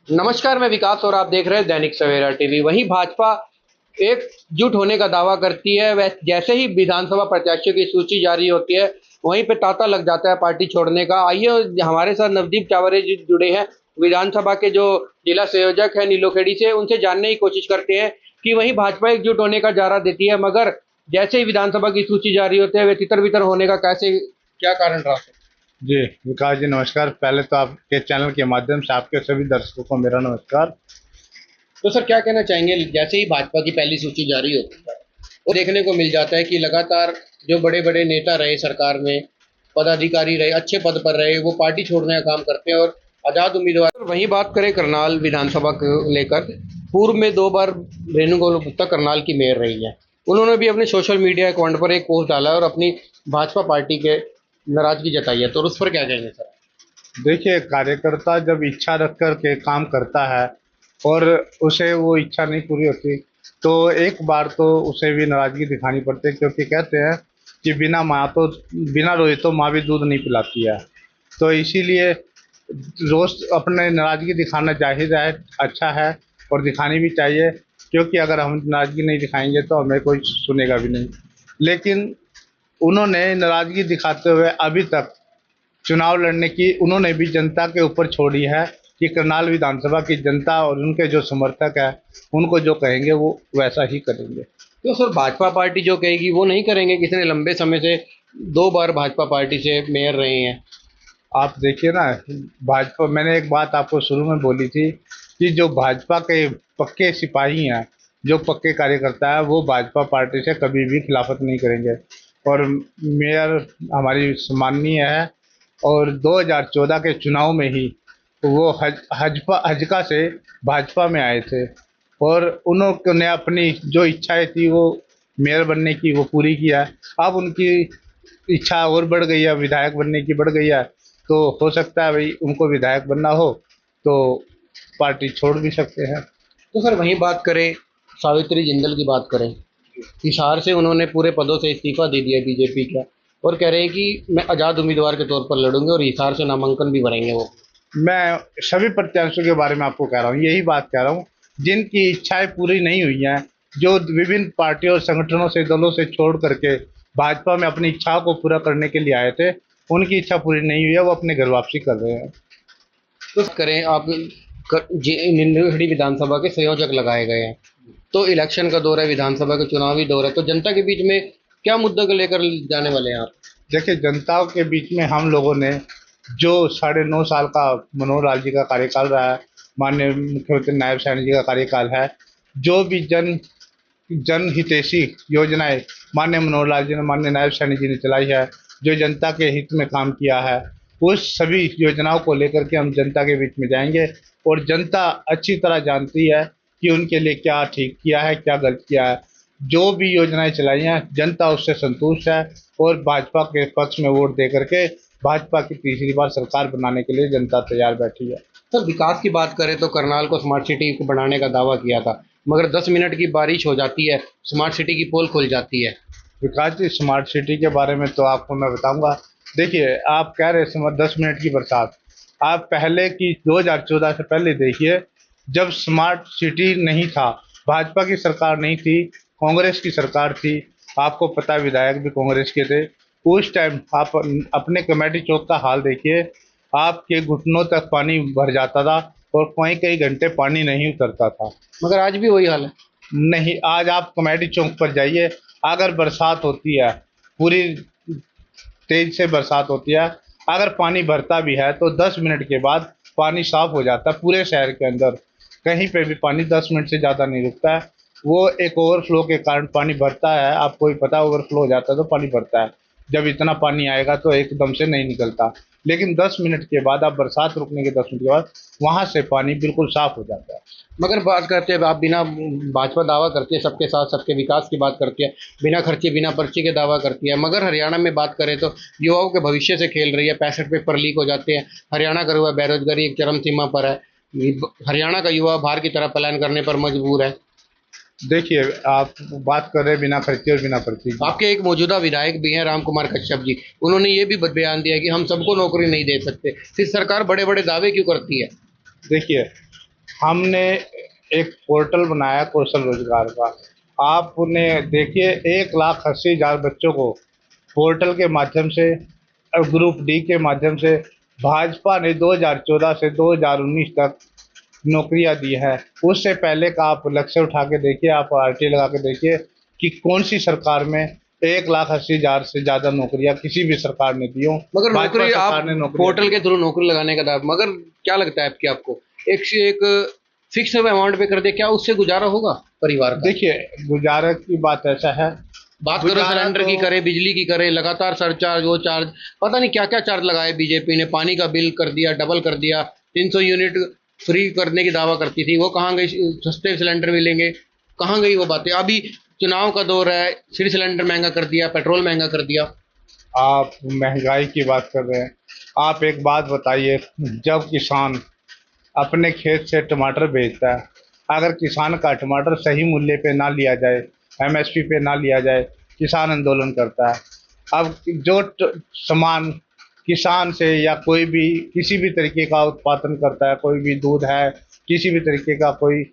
नमस्कार, मैं विकास और आप देख रहे हैं दैनिक सवेरा टीवी। वहीं भाजपा एकजुट होने का दावा करती है, वह जैसे ही विधानसभा प्रत्याशियों की सूची जारी होती है, वहीं पे तांता लग जाता है पार्टी छोड़ने का। आइए हमारे साथ नवदीप चावरे जी जुड़े हैं, विधानसभा के जो जिला संयोजक हैं नीलोखेड़ी से, उनसे जानने की कोशिश करते हैं कि वहीं भाजपा एकजुट होने का नारा देती है, मगर जैसे ही विधानसभा की सूची जारी होती है, वे तितर-बितर होने का कैसे क्या कारण रहा? जी, विकास जी नमस्कार। पहले तो आपके चैनल के माध्यम से आपके सभी दर्शकों को मेरा नमस्कार। तो सर क्या कहना चाहेंगे, जैसे ही भाजपा की पहली सूची जारी होती है वो देखने को मिल जाता है कि लगातार जो बड़े बड़े नेता रहे सरकार में, पदाधिकारी रहे, अच्छे पद पर रहे, वो पार्टी छोड़ने का काम करते हैं और आज़ाद उम्मीदवार। वहीं बात करें करनाल विधानसभा को लेकर, पूर्व में 2 बार रेणु गोयल गुप्ता करनाल की मेयर रही है। उन्होंने भी अपने सोशल मीडिया अकाउंट पर एक पोस्ट डाला है और अपनी भाजपा पार्टी के नाराजगी जताई है, तो उस पर क्या कहेंगे सर? देखिए, कार्यकर्ता जब इच्छा रख कर के काम करता है और उसे वो इच्छा नहीं पूरी होती, तो एक बार तो उसे भी नाराज़गी दिखानी पड़ती है, क्योंकि कहते हैं कि बिना रोए तो माँ भी दूध नहीं पिलाती है। तो इसीलिए रोज़ अपने नाराज़गी दिखाना जाहिर है, अच्छा है और दिखानी भी चाहिए, क्योंकि अगर हम नाराज़गी नहीं दिखाएँगे तो हमें कोई सुनेगा भी नहीं। लेकिन उन्होंने नाराज़गी दिखाते हुए अभी तक चुनाव लड़ने की उन्होंने भी जनता के ऊपर छोड़ी है कि करनाल विधानसभा की जनता और उनके जो समर्थक है, उनको जो कहेंगे वो वैसा ही करेंगे। तो सर भाजपा पार्टी जो कहेगी वो नहीं करेंगे? कितने लंबे समय से 2 बार भाजपा पार्टी से मेयर रहे हैं। आप देखिए ना, भाजपा, मैंने एक बात आपको शुरू में बोली थी कि जो भाजपा के पक्के सिपाही हैं, जो पक्के कार्यकर्ता हैं, वो भाजपा पार्टी से कभी भी खिलाफत नहीं करेंगे। और मेयर हमारी सम्माननीय है और 2014 के चुनाव में ही वो हजका से भाजपा में आए थे और उन्होंने अपनी जो इच्छाएं थी वो मेयर बनने की वो पूरी किया है। अब उनकी इच्छा और बढ़ गई है, विधायक बनने की बढ़ गई है, तो हो सकता है भाई उनको विधायक बनना हो तो पार्टी छोड़ भी सकते हैं। तो सर वहीं बात करें, सावित्री जिंदल की बात करें, हिसार से उन्होंने पूरे पदों से इस्तीफा दे दिया बीजेपी का और कह रहे हैं कि मैं आज़ाद उम्मीदवार के तौर पर लड़ूंगे और हिसार से नामांकन भी भरेंगे वो। मैं सभी प्रत्याशियों के बारे में आपको कह रहा हूँ, यही बात कह रहा हूँ, जिनकी इच्छाएं पूरी नहीं हुई हैं, जो विभिन्न पार्टियों और संगठनों से, दलों से छोड़ करके भाजपा में अपनी इच्छाओं को पूरा करने के लिए आए थे, उनकी इच्छा पूरी नहीं हुई है, वो अपने घर वापसी कर रहे हैं। तो करें आप, निंदुखड़ी विधानसभा के संयोजक लगाए गए हैं, तो इलेक्शन का दौर है, विधानसभा का चुनावी दौर है, तो जनता के बीच में क्या मुद्दे को लेकर जाने वाले हैं आप? देखिए, जनताओं के बीच में हम लोगों ने जो 9.5 साल का मनोहर लाल जी का कार्यकाल रहा है, माननीय मुख्यमंत्री नायब सैनी जी का कार्यकाल है, जो भी जन हितैषी योजनाएं माननीय मनोहर लाल जी ने, माननीय नायब सैनी जी ने चलाई है, जो जनता के हित में काम किया है, उस सभी योजनाओं को लेकर के हम जनता के बीच में जाएंगे और जनता अच्छी तरह जानती है कि उनके लिए क्या ठीक किया है, क्या गलत किया है। जो भी योजनाएं चलाई हैं, जनता उससे संतुष्ट है और भाजपा के पक्ष में वोट दे करके भाजपा की तीसरी बार सरकार बनाने के लिए जनता तैयार बैठी है। सर विकास की बात करें तो करनाल को स्मार्ट सिटी को बनाने का दावा किया था, मगर 10 मिनट की बारिश हो जाती है, स्मार्ट सिटी की पोल खुल जाती है। विकास जी, स्मार्ट सिटी के बारे में तो आपको मैं बताऊंगा। देखिए, आप कह रहे हैं 10 मिनट की बरसात, आप पहले की 2014 से पहले देखिए, जब स्मार्ट सिटी नहीं था, भाजपा की सरकार नहीं थी, कांग्रेस की सरकार थी, आपको पता है विधायक भी कांग्रेस के थे, उस टाइम आप अपने कमेटी चौक का हाल देखिए, आपके घुटनों तक पानी भर जाता था और कई कई घंटे पानी नहीं उतरता था। मगर आज भी वही हाल है। नहीं, आज आप कमेटी चौक पर जाइए, अगर बरसात होती है, पूरी तेज से बरसात होती है, अगर पानी भरता भी है तो 10 मिनट के बाद पानी साफ हो जाता है पूरे शहर के अंदर। कहीं पे भी पानी 10 मिनट से ज़्यादा नहीं रुकता है। वो एक ओवरफ्लो के कारण पानी भरता है, आपको भी पता है, ओवरफ्लो हो जाता है तो पानी भरता है। जब इतना पानी आएगा तो एकदम से नहीं निकलता, लेकिन 10 मिनट के बाद, आप बरसात रुकने के 10 मिनट के बाद वहाँ से पानी बिल्कुल साफ हो जाता है। मगर बात करते हैं आप, बिना भाजपा दावा करती है सबके साथ सबके विकास की बात करती है, बिना खर्चे बिना पर्ची के दावा करती है, मगर हरियाणा में बात करें तो युवाओं के भविष्य से खेल रही है। 65 पेपर लीक हो जाते हैं, हरियाणा का युवा बेरोजगारी एक चरम सीमा पर है, हरियाणा का युवा बाहर की तरफ पलायन करने पर मजबूर है। देखिए, आप बात कर रहे हैं बिना खर्चे और बिना पर्ची की। आपके एक मौजूदा विधायक भी हैं राम कुमार कश्यप जी, उन्होंने ये भी बयान दिया कि हम सबको नौकरी नहीं दे सकते, फिर सरकार बड़े बड़े दावे क्यों करती है? देखिए, हमने एक पोर्टल बनाया कौशल रोजगार का। आपने देखिए 1,80,000 बच्चों को पोर्टल के माध्यम से और ग्रुप डी के माध्यम से भाजपा ने 2014 से 2019 तक नौकरियां दी है। उससे पहले का आप लक्ष्य उठा के देखिए, आप आरटी लगा के देखिए कि कौन सी सरकार में 1,80,000 से ज्यादा नौकरियां किसी भी सरकार ने दी हो। मगर भाजपा नौकरी आप सरकार ने नौकरी पोर्टल के थ्रू नौकरी लगाने का दावा, मगर क्या लगता है आपकी आपको एक से एक फिक्स अमाउंट पे कर दे, क्या उससे गुजारा होगा परिवार का? देखिए, गुजारा की बात ऐसा है, बात करो गुजारा सिलेंडर की तो करे, बिजली की करे, लगातार सरचार्ज वो चार्ज, पता नहीं क्या क्या चार्ज लगाए बीजेपी ने। पानी का बिल कर दिया, डबल कर दिया। 300 यूनिट फ्री करने की दावा करती थी, वो कहाँ गई? सस्ते सिलेंडर मिलेंगे, कहाँ गई वो बातें? अभी चुनाव का दौर है, फिर सिलेंडर महंगा कर दिया, पेट्रोल महंगा कर दिया। आप महंगाई की बात कर रहे हैं। आप एक बात बताइए, जब किसान अपने खेत से टमाटर बेचता है, अगर किसान का टमाटर सही मूल्य पे ना लिया जाए, एमएसपी पे ना लिया जाए, किसान आंदोलन करता है। अब जो सामान किसान से या कोई भी किसी भी तरीके का उत्पादन करता है, कोई भी दूध है, किसी भी तरीके का कोई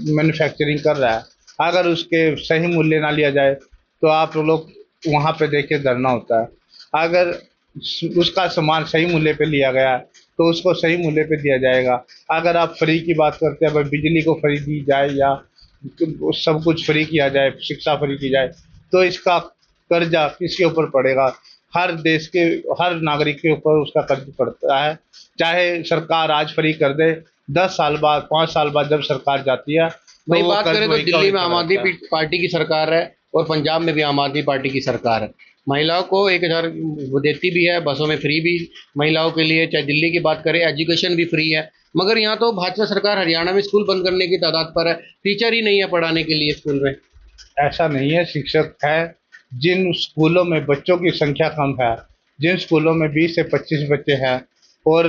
मैन्युफैक्चरिंग कर रहा है, अगर उसके सही मूल्य ना लिया जाए तो आप लोग वहाँ पे देखिए धरना होता है। अगर उसका सामान सही मूल्य पे लिया गया तो उसको सही मूल्य पे दिया जाएगा। अगर आप फ्री की बात करते हैं, अगर बिजली को फ्री दी जाए या सब कुछ फ्री किया जाए, शिक्षा फ्री की जाए, तो इसका कर्जा किसके ऊपर पड़ेगा? हर देश के हर नागरिक के ऊपर उसका कर्ज पड़ता है। चाहे सरकार आज फ्री कर दे, 10 साल बाद 5 साल बाद जब सरकार जाती है तो वही वो बात कर्ज करें तो वही का दिल्ली वही में आम पड़ा आदमी रहता है। पार्टी की सरकार है और पंजाब में भी आम आदमी पार्टी की सरकार है। महिलाओं को 1,000 वो देती भी है, बसों में फ्री भी महिलाओं के लिए। चाहे दिल्ली की बात करें, एजुकेशन भी फ्री है। मगर यहाँ तो भाजपा सरकार हरियाणा में स्कूल बंद करने की तादाद पर है, टीचर ही नहीं है पढ़ाने के लिए स्कूल में। ऐसा नहीं है, शिक्षक है। जिन स्कूलों में बच्चों की संख्या कम है, जिन स्कूलों में 20 से 25 बच्चे हैं और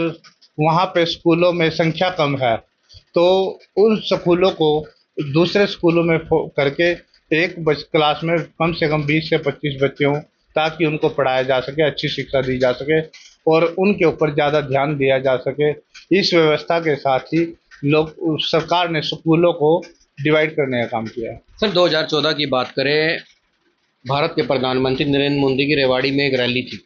वहाँ पे स्कूलों में संख्या कम है, तो उन स्कूलों को दूसरे स्कूलों में करके एक क्लास में कम से कम 20 से 25 बच्चे हों, ताकि उनको पढ़ाया जा सके, अच्छी शिक्षा दी जा सके और उनके ऊपर ज़्यादा ध्यान दिया जा सके। इस व्यवस्था के साथ ही लोग सरकार ने स्कूलों को डिवाइड करने का काम किया है। सर 2014 की बात करें, भारत के प्रधानमंत्री नरेंद्र मोदी की रेवाड़ी में एक रैली थी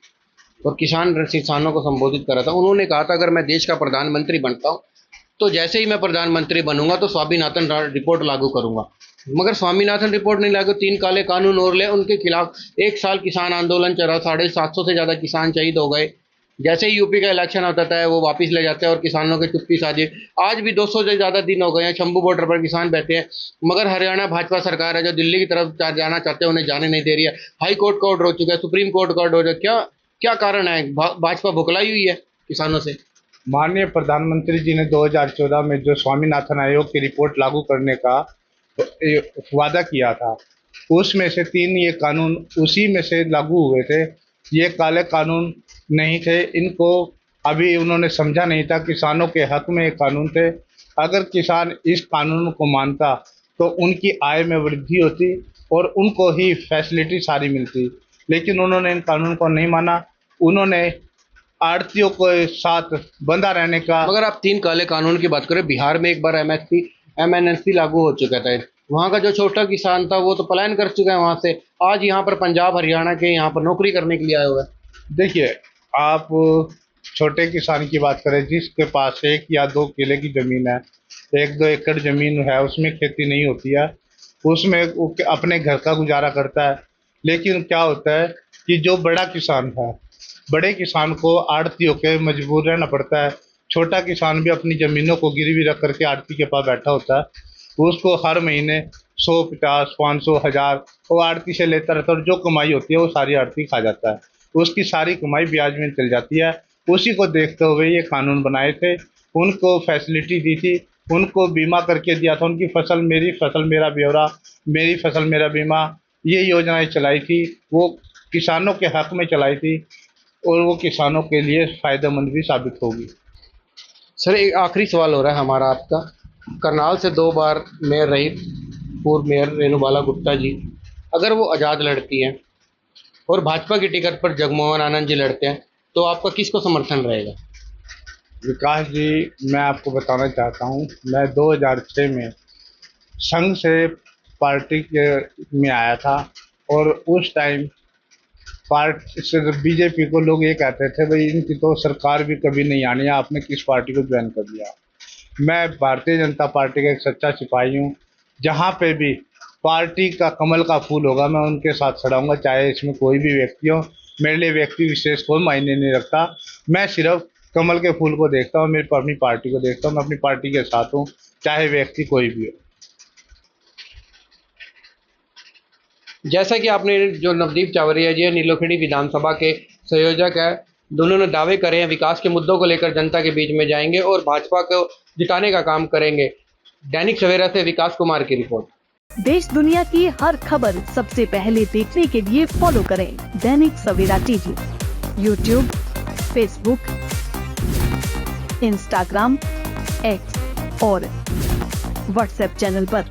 और किसानों को संबोधित करा था। उन्होंने कहा था अगर मैं देश का प्रधानमंत्री बनता हूँ तो जैसे ही मैं प्रधानमंत्री बनूंगा तो स्वामीनाथन रिपोर्ट लागू करूंगा। मगर स्वामीनाथन रिपोर्ट नहीं लागू, 3 काले कानून और ले उनके खिलाफ 1 साल किसान आंदोलन चला, 750 से ज़्यादा किसान शहीद हो गए। जैसे ही यूपी का इलेक्शन होता है वो वापस ले जाते हैं और किसानों के चुप्पी साझी। आज भी 200 से ज़्यादा दिन हो गए हैं, शंभू बॉर्डर पर किसान बैठे हैं। मगर हरियाणा भाजपा सरकार है जो दिल्ली की तरफ जाना चाहते हैं, उन्हें जाने नहीं दे रही है। हाई कोर्ट का ऑर्डर हो चुका है, सुप्रीम कोर्ट का ऑर्डर हो चुका है। क्या क्या कारण है? भाजपा भुखलाई हुई है किसानों से। माननीय प्रधानमंत्री जी ने 2014 में जो स्वामीनाथन आयोग की रिपोर्ट लागू करने का वादा किया था, उसमें से 3 ये कानून उसी में से लागू हुए थे। ये काले कानून नहीं थे, इनको अभी उन्होंने समझा नहीं था। किसानों के हक में ये कानून थे। अगर किसान इस कानून को मानता तो उनकी आय में वृद्धि होती और उनको ही फैसिलिटी सारी मिलती, लेकिन उन्होंने इन कानून को नहीं माना। उन्होंने आड़तियों के साथ बंधा रहने का। मगर आप 3 काले कानून की बात करें, बिहार में एक बार एमएनएसपी लागू हो चुका था। वहाँ का जो छोटा किसान था वो तो पलायन कर चुका है वहाँ से। आज यहाँ पर पंजाब हरियाणा के यहाँ पर नौकरी करने के लिए आया हुआ है। देखिए, आप छोटे किसान की बात करें जिसके पास 1 या 2 किले की ज़मीन है, 1-2 एकड़ ज़मीन है, उसमें खेती नहीं होती है, उसमें वो अपने घर का गुजारा करता है। लेकिन क्या होता है कि जो बड़ा किसान है, बड़े किसान को आड़तियों के मजबूर रहना पड़ता है। छोटा किसान भी अपनी ज़मीनों को गिरवी रख करके आड़ती के पास बैठा होता है। उसको हर महीने 100, 50, 500, 1000 वो आड़ती से लेता रहता है और जो कमाई होती है वो सारी आड़ती खा जाता है। उसकी सारी कमाई ब्याज में चल जाती है। उसी को देखते हुए ये कानून बनाए थे, उनको फैसिलिटी दी थी, उनको बीमा करके दिया था। उनकी फसल मेरी फसल मेरा ब्यौरा, मेरी फसल मेरा बीमा, ये योजनाएं चलाई थी। वो किसानों के हक में चलाई थी और वो किसानों के लिए फ़ायदेमंद भी साबित होगी। सर एक आखिरी सवाल हो रहा है हमारा आपका। करनाल से 2 बार मेयर रही पूर्व मेयर रेणुबाला गुप्ता जी, अगर वो आज़ाद लड़ती हैं और भाजपा की टिकट पर जगमोहन आनंद जी लड़ते हैं तो आपका किसको समर्थन रहेगा? विकास जी, मैं आपको बताना चाहता हूँ, मैं 2006 में संघ से पार्टी के में आया था। और उस टाइम पार्टी से बीजेपी को लोग ये कहते थे भाई इनकी तो सरकार भी कभी नहीं आनी है, आपने किस पार्टी को ज्वाइन कर लिया। मैं भारतीय जनता पार्टी का एक सच्चा सिपाही हूँ। जहाँ पे भी पार्टी का कमल का फूल होगा मैं उनके साथ खड़ा हूँगा, चाहे इसमें कोई भी व्यक्ति हो। मेरे लिए व्यक्ति विशेष कोई मायने नहीं रखता। मैं सिर्फ कमल के फूल को देखता हूँ, मेरी अपनी पार्टी को देखता हूँ। मैं अपनी पार्टी के साथ हूँ, चाहे व्यक्ति कोई भी हो। जैसा कि आपने जो नवदीप चावरिया जी है नीलोखेड़ी विधानसभा के संयोजक है, दोनों ने दावे करे हैं विकास के मुद्दों को लेकर जनता के बीच में जाएंगे और भाजपा को जिताने का काम करेंगे। दैनिक सवेरा से विकास कुमार की रिपोर्ट। देश दुनिया की हर खबर सबसे पहले देखने के लिए फॉलो करें Dainik Savera TV, YouTube, Facebook, Instagram, X और व्हाट्सएप चैनल पर।